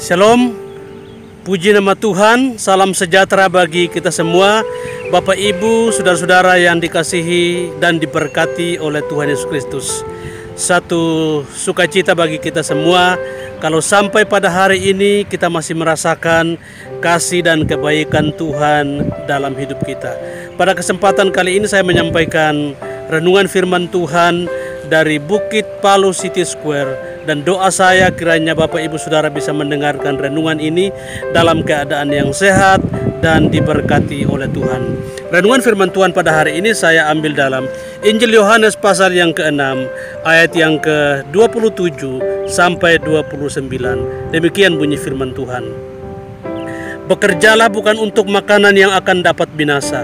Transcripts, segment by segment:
Shalom, puji nama Tuhan, salam sejahtera bagi kita semua, Bapak Ibu, saudara-saudara yang dikasihi dan diberkati oleh Tuhan Yesus Kristus. Satu sukacita bagi kita semua kalau sampai pada hari ini kita masih merasakan kasih dan kebaikan Tuhan dalam hidup kita. Pada kesempatan kali ini saya menyampaikan renungan firman Tuhan dari Bukit Palu City Square. Dan doa saya kiranya Bapak Ibu Saudara bisa mendengarkan renungan ini dalam keadaan yang sehat dan diberkati oleh Tuhan. Renungan firman Tuhan pada hari ini saya ambil dalam Injil Yohanes pasal yang ke-6 ayat yang ke-27 sampai 29. Demikian bunyi firman Tuhan. Bekerjalah bukan untuk makanan yang akan dapat binasa,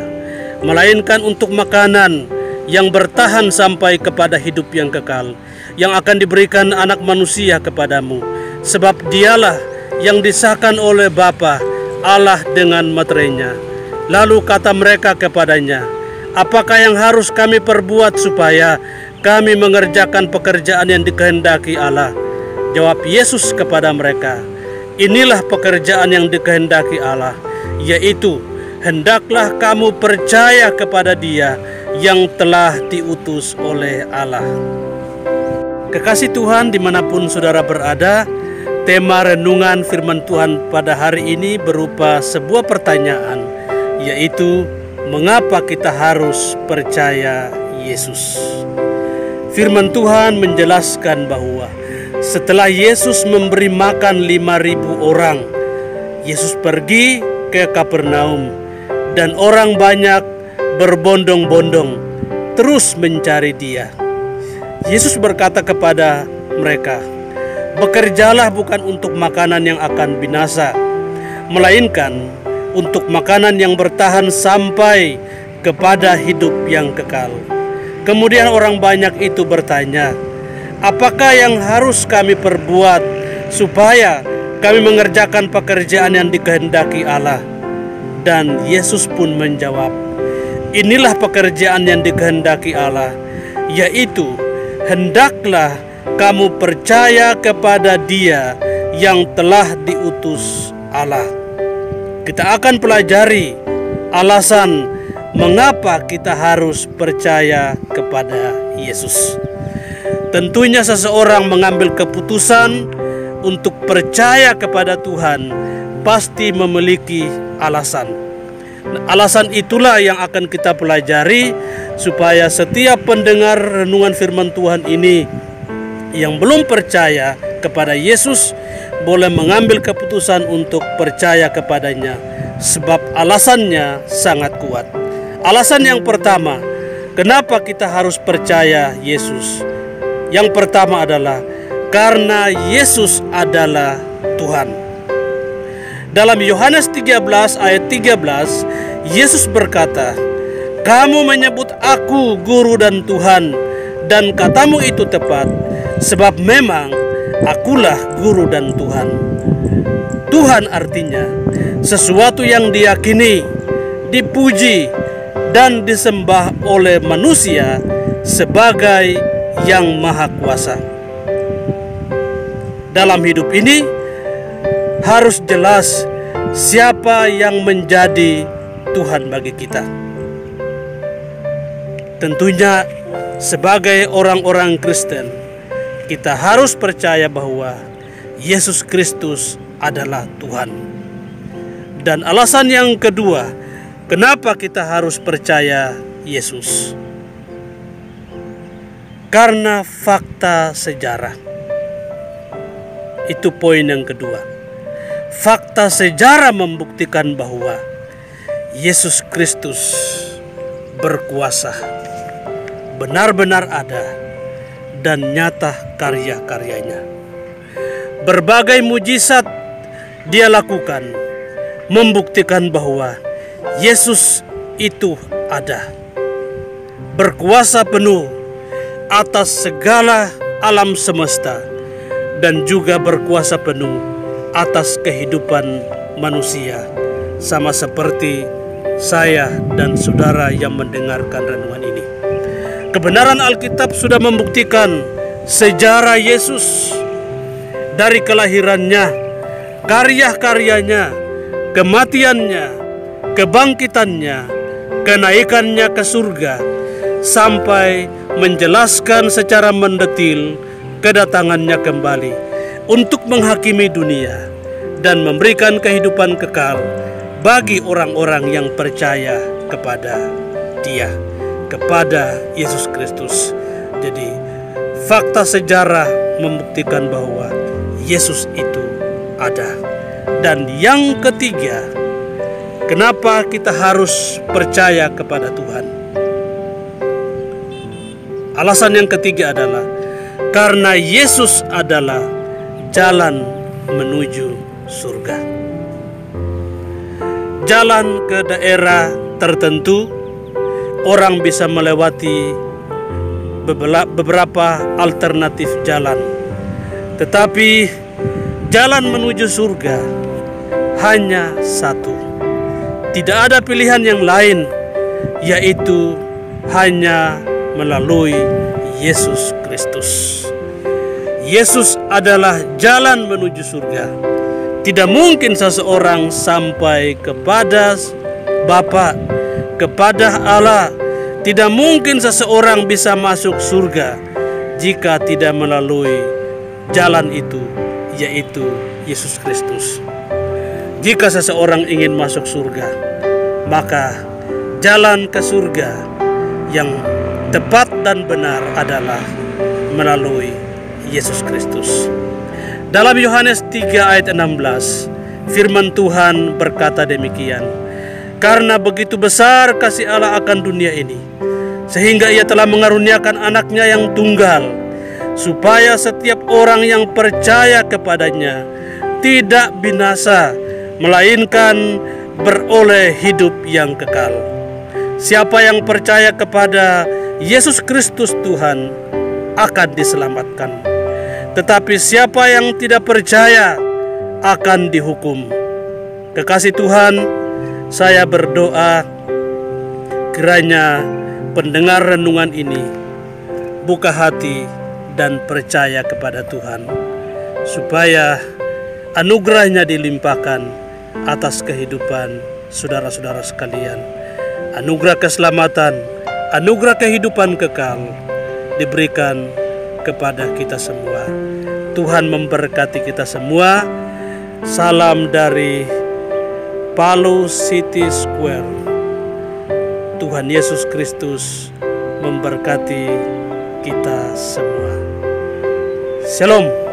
melainkan untuk makanan yang bertahan sampai kepada hidup yang kekal, yang akan diberikan anak manusia kepadamu. Sebab dialah yang disahkan oleh Bapa Allah dengan materainya. Lalu kata mereka kepadanya, apakah yang harus kami perbuat supaya kami mengerjakan pekerjaan yang dikehendaki Allah? Jawab Yesus kepada mereka, inilah pekerjaan yang dikehendaki Allah, yaitu hendaklah kamu percaya kepada Dia yang telah diutus oleh Allah. Kekasih Tuhan dimanapun saudara berada, tema renungan firman Tuhan pada hari ini berupa sebuah pertanyaan, yaitu mengapa kita harus percaya Yesus? Firman Tuhan menjelaskan bahwa setelah Yesus memberi makan 5.000 orang, Yesus pergi ke Kapernaum dan orang banyak berbondong-bondong terus mencari Dia. Yesus berkata kepada mereka, bekerjalah bukan untuk makanan yang akan binasa, melainkan untuk makanan yang bertahan sampai kepada hidup yang kekal. Kemudian orang banyak itu bertanya, apakah yang harus kami perbuat supaya kami mengerjakan pekerjaan yang dikehendaki Allah? Dan Yesus pun menjawab, inilah pekerjaan yang dikehendaki Allah, yaitu hendaklah kamu percaya kepada Dia yang telah diutus Allah. Kita akan pelajari alasan mengapa kita harus percaya kepada Yesus. Tentunya seseorang mengambil keputusan untuk percaya kepada Tuhan pasti memiliki alasan. Alasan itulah yang akan kita pelajari supaya setiap pendengar renungan firman Tuhan ini yang belum percaya kepada Yesus boleh mengambil keputusan untuk percaya kepadanya, sebab alasannya sangat kuat. Alasan yang pertama, kenapa kita harus percaya Yesus? Yang pertama adalah karena Yesus adalah Tuhan. Dalam Yohanes 13 ayat 13, Yesus berkata, kamu menyebut aku guru dan Tuhan, dan katamu itu tepat, sebab memang akulah guru dan Tuhan. Tuhan artinya sesuatu yang diyakini, dipuji, dan disembah oleh manusia sebagai yang maha kuasa. Dalam hidup ini harus jelas siapa yang menjadi Tuhan bagi kita. Tentunya sebagai orang-orang Kristen, kita harus percaya bahwa Yesus Kristus adalah Tuhan. Dan alasan yang kedua, kenapa kita harus percaya Yesus? Karena fakta sejarah. Itu poin yang kedua. Fakta sejarah membuktikan bahwa Yesus Kristus berkuasa, benar-benar ada, dan nyata karya-karyanya. Berbagai mujizat Dia lakukan, membuktikan bahwa Yesus itu ada, berkuasa penuh atas segala alam semesta, dan juga berkuasa penuh atas kehidupan manusia, sama seperti saya dan saudara yang mendengarkan renungan ini. Kebenaran Alkitab sudah membuktikan sejarah Yesus dari kelahirannya, karya-karyanya, kematiannya, kebangkitannya, kenaikannya ke surga, sampai menjelaskan secara mendetil kedatangannya kembali untuk menghakimi dunia dan memberikan kehidupan kekal bagi orang-orang yang percaya kepada Dia, kepada Yesus Kristus. Jadi fakta sejarah membuktikan bahwa Yesus itu ada. Dan yang ketiga, kenapa kita harus percaya kepada Tuhan? Alasan yang ketiga adalah karena Yesus adalah jalan menuju surga. Jalan ke daerah tertentu, orang bisa melewati beberapa alternatif jalan. Tetapi jalan menuju surga hanya satu. Tidak ada pilihan yang lain, yaitu hanya melalui Yesus Kristus. Yesus adalah jalan menuju surga. Tidak mungkin seseorang sampai kepada Bapa, kepada Allah. Tidak mungkin seseorang bisa masuk surga jika tidak melalui jalan itu, yaitu Yesus Kristus. Jika seseorang ingin masuk surga, maka jalan ke surga yang tepat dan benar adalah melalui Yesus Kristus. Dalam Yohanes 3 ayat 16, firman Tuhan berkata demikian, "Karena begitu besar kasih Allah akan dunia ini, sehingga Ia telah mengaruniakan anaknya yang tunggal, supaya setiap orang yang percaya kepadanya tidak binasa, melainkan beroleh hidup yang kekal." Siapa yang percaya kepada Yesus Kristus Tuhan akan diselamatkan. Tetapi siapa yang tidak percaya akan dihukum. Kekasih Tuhan, saya berdoa kiranya pendengar renungan ini buka hati dan percaya kepada Tuhan, supaya anugerahnya dilimpahkan atas kehidupan saudara-saudara sekalian. Anugerah keselamatan, anugerah kehidupan kekal diberikan kepada kita semua. Tuhan memberkati kita semua. Salam dari Palu City Square. Tuhan Yesus Kristus memberkati kita semua. Shalom.